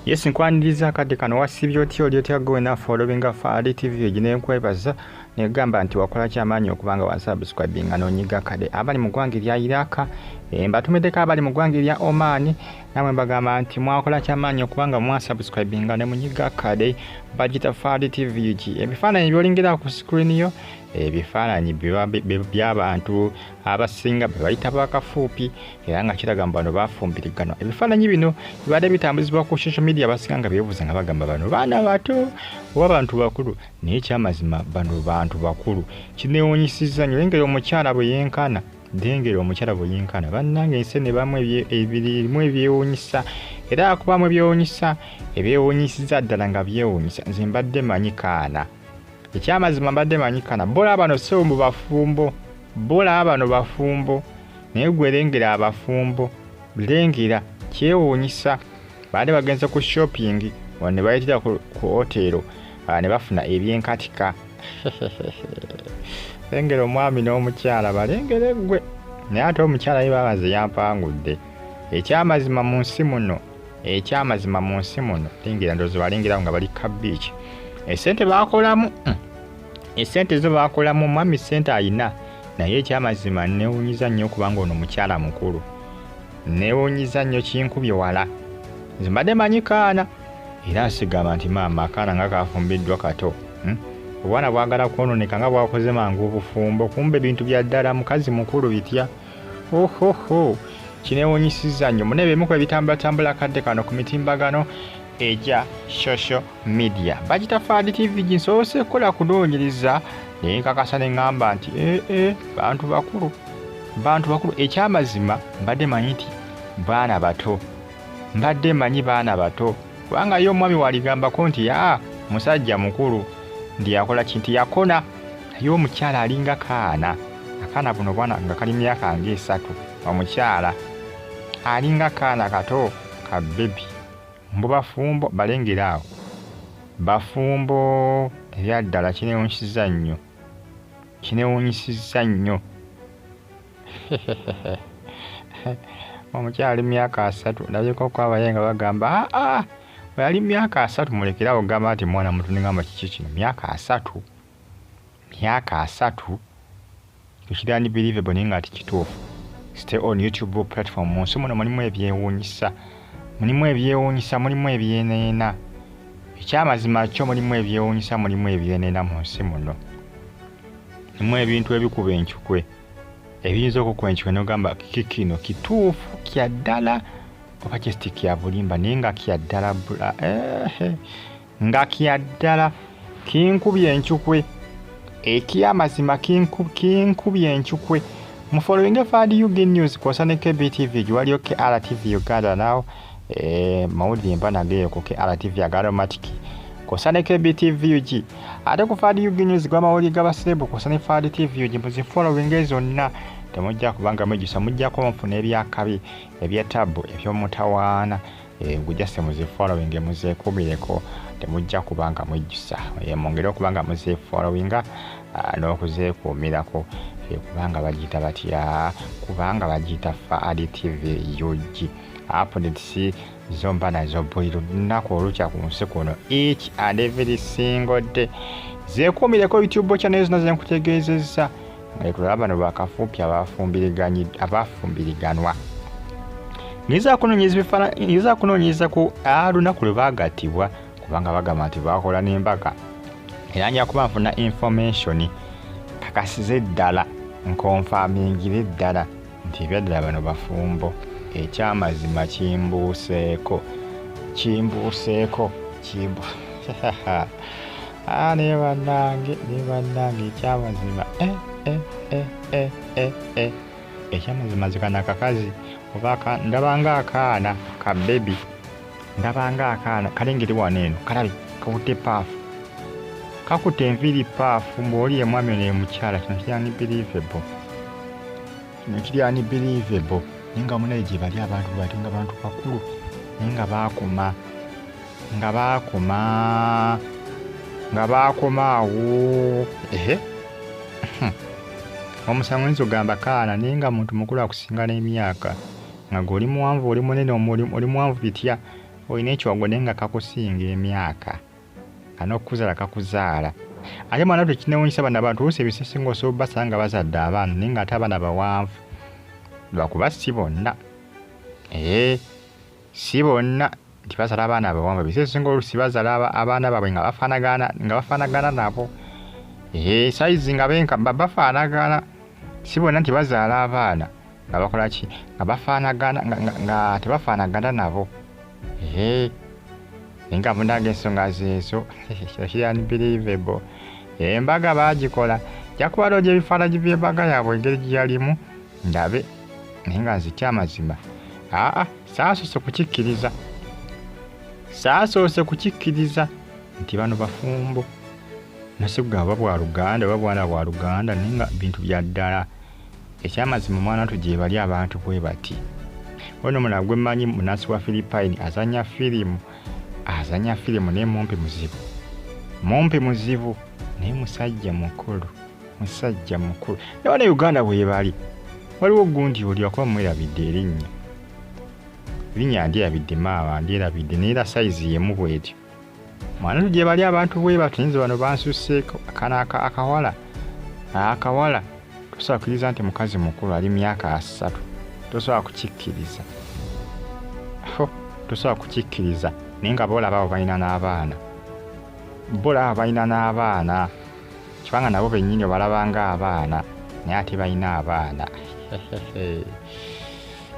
Yes, nkwaniriza akadde kano wasibye otya oli otya gwe na following Fadi TV egine nkwebaza negamba nti wakola kyamaanyi okubanga wasubscribinga n'onyiga kade abali mu ggwanga erya Iraq mbatumideko abali mu ggwanga erya Oman namwe mbagamba nti mwakola kyamaanyi okubanga mwasubscribinga ne munyiga kade bagita Fadi TV ebifaananyi byolengera ku screen yo ebifaananyi by'abantu abasinga bayita bakafuupi era nga kiraga bano bafumbiriganwa ebifaananyi bino bibadde bitambuzibwa ku social media abasinga nga byebuuza nga bagamba bano baana bato oba bantu bakulu naye kyamazima bano bantu bakulu kineewuunyisizza nnyo lengera omukyala bwe yenkana bannange ensi ne bamu ebirimu ebyewuunyisa era akubamu ebyewuunyisa ebyewuunyisizza ddala nga byewuunyisa nze mbadde manyi kaana ekyamazima mbadde manyi kaana bola bano so mu bafumbo naye gwe lengera abafumbo lengera kyewuunyisa baade bagenze ku shopping ne bayitira ku hotelo ne bafuna ebyenkatika lengera omwami n'omukyala balengere gwe naye ate omukyala ye babaze yampangudde ekyamazima mu nsi muno lengera ndowooza balengerawo nga bali kabiiki esente zo bakolamu mwami sente ayina naye ekyamazima neewuunyiza nnyo okubanga ono mukyala mukulu neewuunyiza nnyo kinkubye wala nze mbadde manyi kaana era nsigamba nti maama akaana nga kafumbiddwa kato obwana bwagala kwononeka nga bwakoze mangu obufumbo kumbe bintu bya ddala mukazi mukulu bitya kineewuunyisizza nnyo mune bimu ku ebitambulatambula kadde kano ku mitimbagano eja social media bagita Fadi TV nsoose kukola kunoonyereza naye nkakasa ne ŋŋamba nti bantu bakulu ekyamazima mbadde manyi nti baana bato kubanga ye omwami waligambako nti musajja mukulu ndi yakola kintu yakona naye omukyala alinga akaana buno bwana nga kali myaka nga 3 omukyala alinga kaana kato ka bebi mbu bafumbo balengera awo bafumbo ebya ddala kineewuunyisizza nnyo omukyala ali myaka 3 ndabyeko kwabaye nga bagamba bwe yali myaka 3 mulekerawo gamba nti mwana mutu nengamba kiki kino myaka 3 ekirani believable naye nga ati kituufu stay on YouTube platform munsi muno mulimu ebyewuunyisa mulimu ebyeneena ekyamazima kyo mulimu ebyewuunyisa mulimu ebyeneena mu nsi muno mulimu ebintu ebikuba enkyukwe ebiyinza okukuba enkyukwe nogamba kikino kituufu kya ddala oba kyesti kya bulimba naye nga kya ddala kinkubye enkyukwe ekyamazima kinkubye enkyukwe mu following Fadi UG News kosa ne KBTV giwaliyo KRTV Uganda nawo mawulire mba nageyo ku KRTV Agalomatic kosa ne KBTV UG ate ku Fadi UG News gwa mawulire g'abaserebu kosa ne Fadi TV UG muzi following zonna temujja kubanga mujjusa mujjako mufuna ebyakabi ebyetabu ebyomutawaana gujjase muzi following muzeekumireko temujja kubanga mujjusa mwongere okubanga muzi following n'okuzeekuumirako kubanga bagiyita batya kubanga bagiyita Fadi TV UG updates zomba nazo buli lunaku olukya ku nsi kuno each and every single day zeekuumireko YouTube channel zonna zenkutegeezezza nga tulaba bano bakafuupi abafumbiriganwa ngiza kunoonyereza ku lunaku lwe baagattibwa kubanga bagamba nti bakola n'embaga era nja kuba nfuna information kakasize ddala nkonfamingire ddala nti ebyaddala bano bafumbo ekyamazima kimbuuseeko ne bannange ekyamazima ekyamazima zikana kakazi oba ndabanga akaana ka bebi kalengeri wano eno kalabe kakutte paafu kakutte enviiri paafu mbwoli ye mwami ne mukyala kino kiryani believable naye nga munaye gye bali abantu bati nga bantu bakulu naye nga baakomaawo omusango nzo gamba kaana naye nga muntu mukulu akusinga n'emyaka nga gwe oli muwanvu oli munene oli muwanvu bitya olina ekiwago naye nga kakusinga emyaka kan'okukuzaala kakuzaala ate mwana tekinewunyisa bano abantu oluusi ebisesinga osobola basanga nga bazadde abaana naye nga ate abaana bawanvu lwakuba si bonna si bonna nti bazala abaana abawanvu ebisesinga oluusi bazala abaana baabwe nga bafaanagana nabo sayizi nga bafaanagana si bonna nti bazaala abaana nga bakola ki nga bafaanagana nga tebafaanagana nabo naye nga mundaga ensonga zeezo kiri unbelievable embaga baagikola jakuba looja ebifaananyi by'embaga yaabwe engeri gye yalimu ndabe naye nga nzitya amazima saasoose kukikkiriza nti bano bafumbo nasigga oba bwa Luganda oba bwana bwa Luganda naye nga bintu bya ddala ekyamazima omwana tu gye bali abantu bwe bati ono omulala gwe mmanyi munansi wa Philippine azanya firimu naye mumpi muzibu naye musajja mukulu naye ne Uganda bwe bali waliwo gundi oli wakuba mwerabidde erinnya ndyerabidde maawa ndyerabidde naye era sayizi yemu bwetyo mwana tu gye bali abantu bwe bati nze bano bansusseeko akawala tosobola kukkiriza nti mukazi mukulu ali myaka 3 tosobola kukikkiriza naye nga boolaba abo balina n'abaana kibanga nabo bennyini obalaba ng'abaana naye ate balina abaana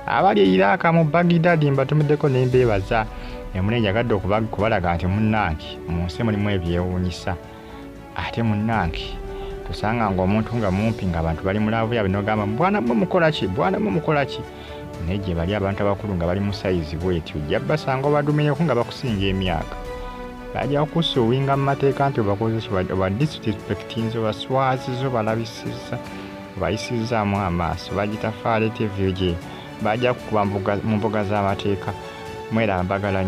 abali eiraaka mu Bagidadi mbatumiddeko ne mbeebaza emune njagadde okubalaga nti munnange mu nsi mulimu ebyewuunyisa ate munnange tosanga ng'omuntu nga mumpi ng'abantu bali mulavu yabe n'ogamba bwana mwe mukola ki naye gye bali abantu abakulu nga bali mu sayizi bwetyo ojja basanga obadumireko nga bakusinga emyaka bajja kukusuuwinga mu mateeka nti obakozesa oba disrespectinze obaswaziza obalabisiza obayisizaamu amaaso bagita faale TV gye bajja kukuba mu mbuga z'amateeka mwerambagala nnyo